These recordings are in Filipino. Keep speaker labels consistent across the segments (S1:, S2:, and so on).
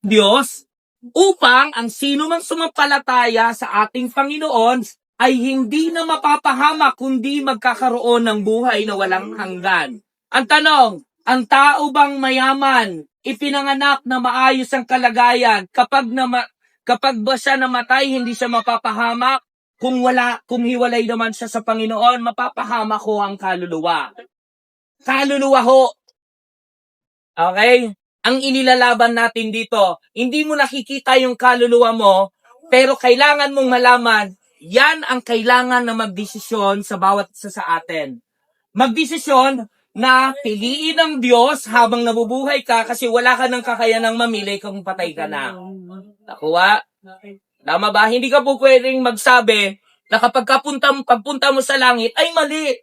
S1: Diyos upang ang sino mang sumampalataya sa ating Panginoon ay hindi na mapapahamak kundi magkakaroon ng buhay na walang hanggan. Ang tanong, ang tao bang mayaman, ipinanganak na maayos ang kalagayan, kapag ba siya namatay, hindi siya mapapahamak? Kung hiwalay naman siya sa Panginoon, mapapahamak ho ang kaluluwa. Kaluluwa ho. Okay? Ang inilalaban natin dito, hindi mo nakikita yung kaluluwa mo, pero kailangan mong malaman, yan ang kailangan na magdesisyon sa bawat isa sa atin. Magdesisyon na piliin ng Diyos habang nabubuhay ka kasi wala ka ng kakayanang mamili kung patay ka na. Nakuha? Tama ba? Hindi ka po pwedeng magsabi na kapag pagpunta mo sa langit, ay mali.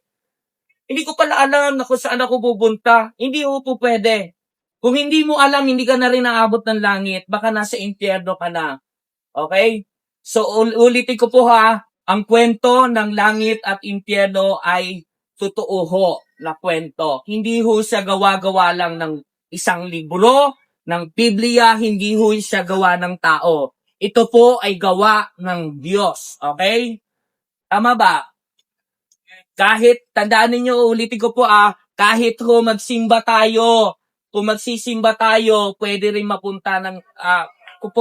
S1: Hindi ko pala alam na kung saan ako pupunta. Hindi ko po pwede. Kung hindi mo alam, hindi ka na rin naabot ng langit. Baka nasa impyerno ka na. Okay? So, ulitin ko po ha, ang kwento ng langit at impyerno ay totoo ho na kwento. Hindi ho siya gawa-gawa lang ng isang libro, ng Biblia, hindi ho siya gawa ng tao. Ito po ay gawa ng Diyos. Okay? Tama ba? Kahit, tandaan ninyo, ulitin ko po kahit ho magsimba tayo, kung magsisimba tayo, pwede rin mapunta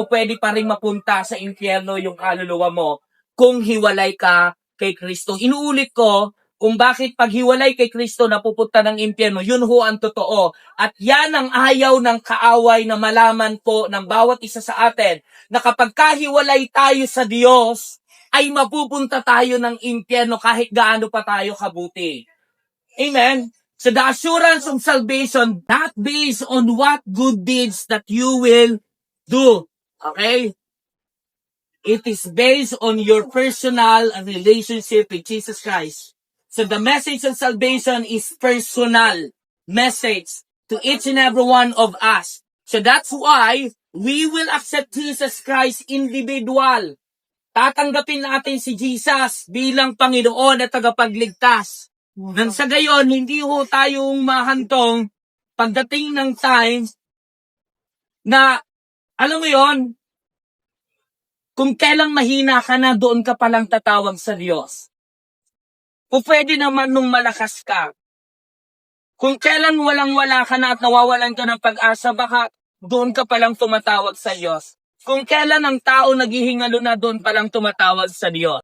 S1: pwede pa rin mapunta sa impyerno yung kaluluwa mo kung hiwalay ka kay Kristo. Inuulit ko, kung bakit paghiwalay kay Kristo napupunta ng impyerno, yun ho ang totoo. At yan ang ayaw ng kaaway na malaman po ng bawat isa sa atin, na kapag kahiwalay tayo sa Diyos, ay mapupunta tayo ng impyerno kahit gaano pa tayo kabuti. Amen? So the assurance of salvation, not based on what good deeds that you will do. Okay? It is based on your personal relationship with Jesus Christ. So the message of salvation is personal message to each and every one of us. So that's why we will accept Jesus Christ individual. Tatanggapin natin si Jesus bilang Panginoon at tagapagligtas. Nang sa gayon, hindi ho tayong mahantong pagdating ng times na, alam mo yon, kung kailang mahina ka na, doon ka palang tatawag sa Diyos. Kung pwede naman nung malakas ka. Kung kailan walang-wala ka na at nawawalan ka ng pag-asa, baka doon ka palang tumatawag sa Diyos. Kung kailan ang tao naghihingalo na, doon palang tumatawag sa Diyos.